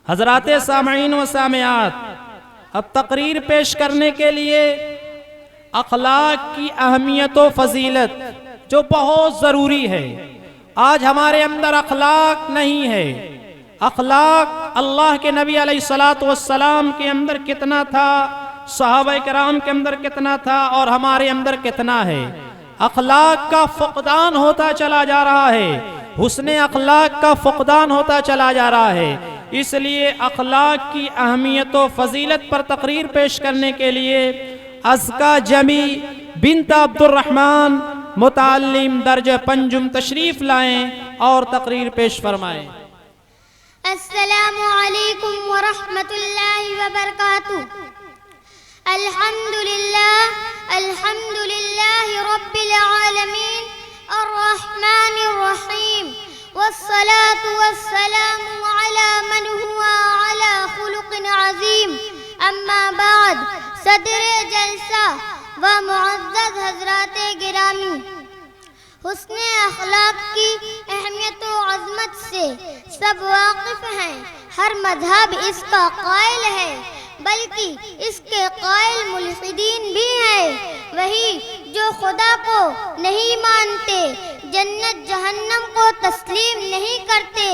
حضرات سامعین و سامعات، اب تقریر پیش کرنے کے لیے اخلاق کی اہمیت و فضیلت جو بہت ضروری ہے۔ آج ہمارے اندر اخلاق نہیں ہے۔ اخلاق اللہ کے نبی علیہ السلام کے اندر کتنا تھا، صحابہ کرام کے اندر کتنا تھا، اور ہمارے اندر کتنا ہے۔ اخلاق کا فقدان ہوتا چلا جا رہا ہے، حسن اخلاق کا فقدان ہوتا چلا جا رہا ہے۔ اس لیے اخلاق کی اہمیت و فضیلت پر تقریر پیش کرنے کے لیے ازکا جمی بنت عبد الرحمن متعلم درجہ پنجم تشریف لائیں اور تقریر پیش فرمائیں۔ السلام علیکم ورحمۃ اللہ وبرکاتہ۔ الحمد للہ رب العالمین الرحمن الرحیم، والصلاة والسلام على من هو على خلق عظیم۔ اما بعد، صدر جلسہ و معزز حضرات گرامی، حسن اخلاق کی اہمیت و عظمت سے سب واقف ہیں۔ ہر مذہب اس کا قائل ہے، بلکہ اس کے قائل ملحدین بھی ہیں، وہی جو خدا کو نہیں مانتے، جنت جہنم کو تسلیم نہیں کرتے،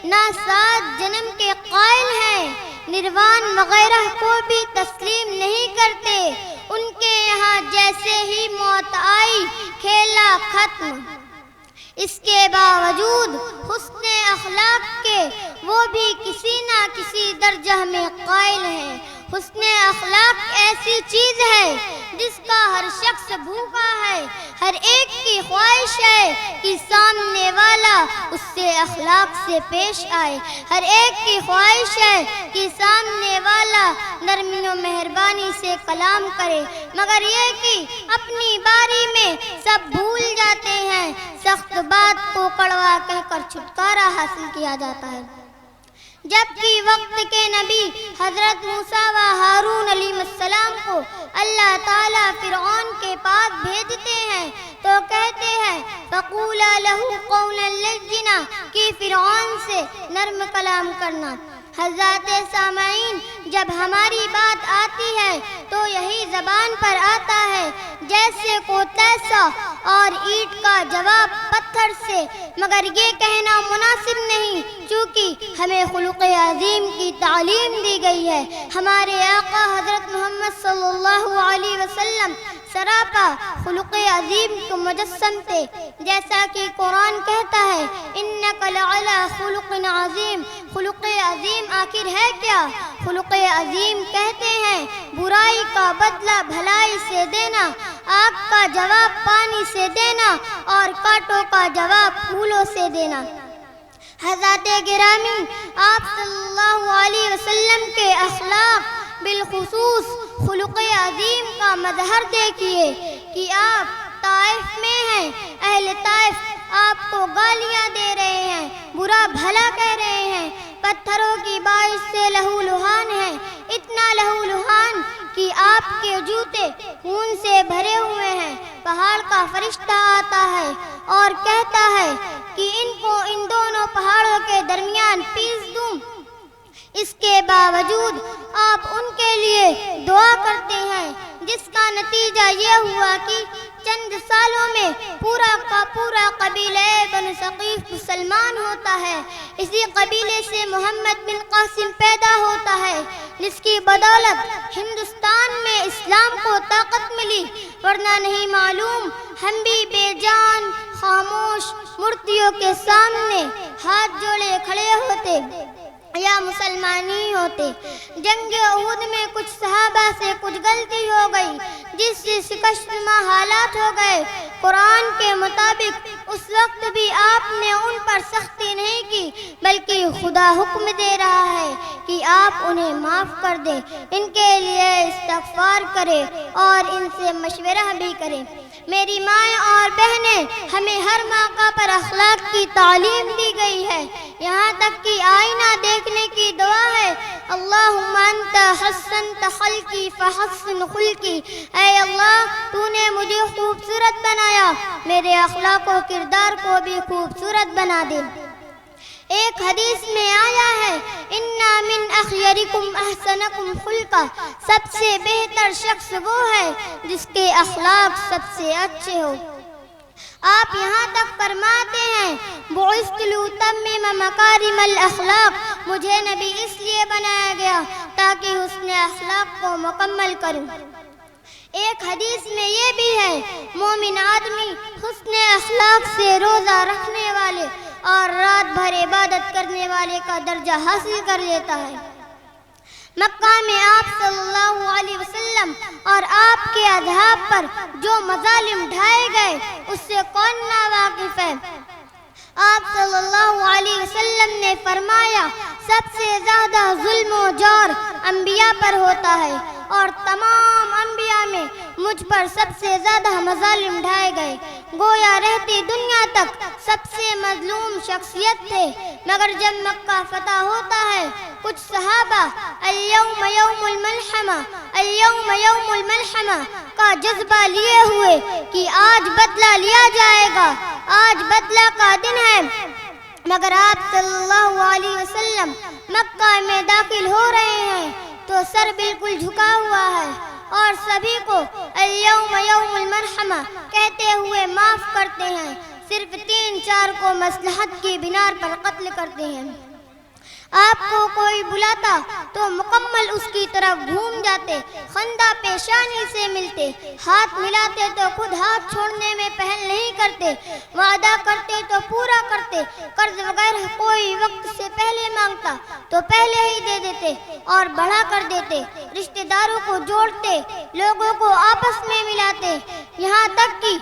نہ 7 جنم کے قائل ہیں، نروان وغیرہ کو بھی تسلیم نہیں کرتے۔ ان کے یہاں جیسے ہی موت آئی، کھیلا ختم۔ اس کے باوجود حسن اخلاق کے وہ بھی کسی نہ کسی درجہ میں قائل ہیں۔ حسن اخلاق ایسی چیز ہے جس کا ہر شخص بھوکا ہے۔ ہر ایک کی خواہش ہے کہ سامنے والا اس سے اخلاق سے پیش آئے۔ ہر ایک کی خواہش ہے کہ سامنے والا نرمی و مہربانی سے کلام کرے، مگر یہ کہ اپنی باری میں سب بھول جاتے ہیں۔ سخت بات کو کڑوا کہہ کر چھٹکارا حاصل کیا جاتا ہے۔ جبکہ وقت کے نبی حضرت موسیٰ و ہارون علیہ السلام کو اللہ تعالیٰ فرعون کے پاس بھیجتے ہیں تو کہتے ہیں فَقُولَا لَهُ قَوْلًا لَّيِّنًا کہ فرعون سے نرم کلام کرنا۔ حضرات سامعین، جب ہماری بات آتی ہے تو یہی زبان پر آتا ہے جیسے کو تیسا اور اینٹ کا جواب پتھر سے، مگر یہ کہنا مناسب نہیں، چونکہ ہمیں خلق عظیم کی تعلیم دی گئی ہے۔ ہمارے آقا حضرت محمد صلی اللہ علیہ وسلم سراپا خلق عظیم کے مجسم تھے، جیسا کہ قرآن کہتا ہے اِنَّكَ لَعَلَىٰ خُلُقٍ عَظِيمٍ۔ خلق عظیم آخر ہے کیا؟ خلق عظیم کہتے ہیں برائی کا بدلہ بھلائی سے دینا، آگ کا جواب پانی سے دینا، اور کانٹوں کا جواب پھولوں سے دینا۔ حضرات گرامی، آپ صلی اللہ علیہ وسلم کے اخلاق، بالخصوص خلق عظیم کا مظہر دیکھیے کہ آپ طائف میں ہیں۔ اہل طائف آپ کو گالیاں دے رہے ہیں، برا بھلا کہہ رہے ہیں، پتھروں کی بارش سے لہو لہان ہے، اتنا لہو لہان کہ آپ کے جوتے خون سے بھرے ہوئے ہیں۔ پہاڑ کا فرشتہ آتا ہے اور کہتا ہے کہ ان کو ان دونوں پہاڑوں کے درمیان پیس دوں۔ اس کے باوجود آپ ان کے لیے دعا کرتے ہیں، جس کا نتیجہ یہ ہوا کہ چند سالوں میں پورا کا پورا قبیلہ بنو ثقیف مسلمان ہوتا ہے۔ اسی قبیلے سے محمد بن قاسم پیدا ہوتا ہے، جس کی بدولت ہندوستان میں اسلام کو طاقت ملی، ورنہ نہیں معلوم ہم بھی بے جان خاموش مورتیوں کے سامنے ہاتھ جوڑے کھڑے ہوتے یا مسلمان ہی ہوتے۔ جنگ احد میں کچھ صحابہ سے کچھ غلطی ہو گئی، جس سے شکستنما حالات ہو گئے۔ قرآن کے مطابق اس وقت بھی آپ نے ان پر سختی نہیں کی، بلکہ خدا حکم دے رہا ہے کہ آپ انہیں معاف کر دیں، ان کے لیے استغفار کریں اور ان سے مشورہ بھی کریں۔ میری مائیں اور بہنیں، ہمیں ہر موقع پر اخلاق کی تعلیم دی گئی ہے، یہاں تک کہ آئینہ دیکھنے کی دعا ہے اللہم انت حسنت خلقی فحسن خلقی۔ اے اللہ، تو نے مجھے خوبصورت بنایا، میرے اخلاق و کردار کو بھی خوبصورت بنا دے۔ ایک حدیث میں آیا ہے اِنَّا مِنْ خیرکم احسنکم خلقا، سب سے بہتر شخص وہ ہے جس کے اخلاق سب سے اچھے ہو۔ آپ یہاں تک فرماتے ہیں بعثت لأتمم مکارم الاخلاق، مجھے نبی اس لیے بنایا گیا تاکہ حسن اخلاق کو مکمل کروں۔ ایک حدیث میں یہ بھی ہے مومن آدمی حسن اخلاق سے روزہ رکھنے والے اور رات بھر عبادت کرنے والے کا درجہ حاصل کر لیتا ہے۔ مکہ میں آپ صلی اللہ علیہ وسلم اور آپ کے اصحاب پر جو مظالم ڈھائے گئے اس سے کون ناواقف ہے؟ آپ صلی اللہ علیہ وسلم نے فرمایا سب سے زیادہ ظلم و جور انبیاء پر ہوتا ہے اور تمام انبیاء میں مجھ پر سب سے زیادہ مظالم ڈھائے گئے۔ گویا رہتی دنیا تک سب سے مظلوم شخصیت تھے، مگر جب مکہ فتح ہوتا ہے کچھ صحابہ اليوم یوم الملحمہ، اليوم یوم الملحمہ کا جذبہ لیے ہوئے کہ آج بدلہ لیا جائے گا، آج بدلہ کا دن ہے، مگر آپ صلی اللہ علیہ وسلم مکہ میں داخل ہو رہے ہیں تو سر بالکل جھکا ہوا ہے اور سبھی کو اليوم یوم المرحمہ کہتے ہوئے معاف کرتے ہیں، صرف 3-4 کو مصلحت کی بنیاد پر قتل کرتے ہیں۔ آپ کو کوئی بلاتا تو مکمل اس کی طرف گھوم جاتے، خندہ پیشانی سے ملتے، ہاتھ ملاتے تو خود ہاتھ چھوڑنے میں پہل نہیں کرتے، وعدہ کرتے تو پورا کرتے، قرض وغیرہ کوئی وقت سے پہلے مانگتا تو پہلے ہی دے دیتے اور بڑھا کر دیتے، رشتہ داروں کو جوڑتے، لوگوں کو آپس میں ملاتے، یہاں تک کہ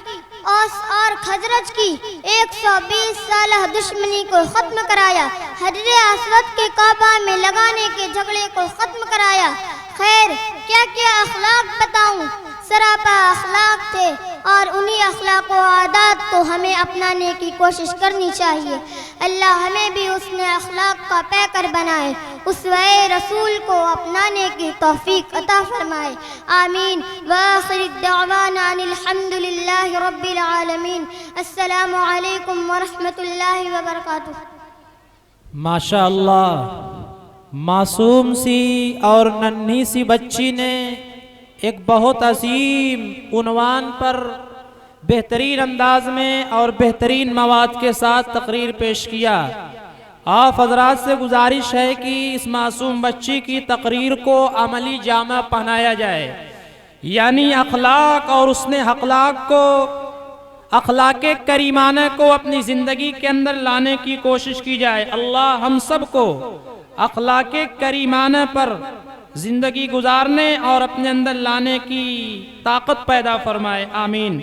اوس اور خزرج کی 120 سالہ دشمنی کو ختم کرایا، حجر اسود کے کعبہ میں لگانے کے جھگڑے کو ختم کرایا۔ خیر کیا کیا اخلاق بتاؤں، سراپا اخلاق تھے اور انہی اخلاق و عادات کو ہمیں اپنانے کی کوشش کرنی چاہیے۔ اللہ ہمیں بھی حسن اخلاق کا پیکر بنائے، اسوہ رسول کو اپنانے کی توفیق عطا فرمائے، آمین۔ وآخر دعوانا ان الحمد للہ رب العالمین۔ السلام علیکم ورحمۃ اللہ وبرکاتہ۔ ماشاء اللہ، معصوم سی اور ننھی سی بچی نے ایک بہت عظیم عنوان پر بہترین انداز میں اور بہترین مواد کے ساتھ تقریر پیش کیا۔ آپ حضرات سے گزارش ہے کہ اس معصوم بچی کی تقریر کو عملی جامہ پہنایا جائے، یعنی اخلاق اور حسن اخلاق کو، اخلاق کریمانہ کو اپنی زندگی کے اندر لانے کی کوشش کی جائے۔ اللہ ہم سب کو اخلاق کریمانہ پر زندگی گزارنے اور اپنے اندر لانے کی طاقت پیدا فرمائے، آمین۔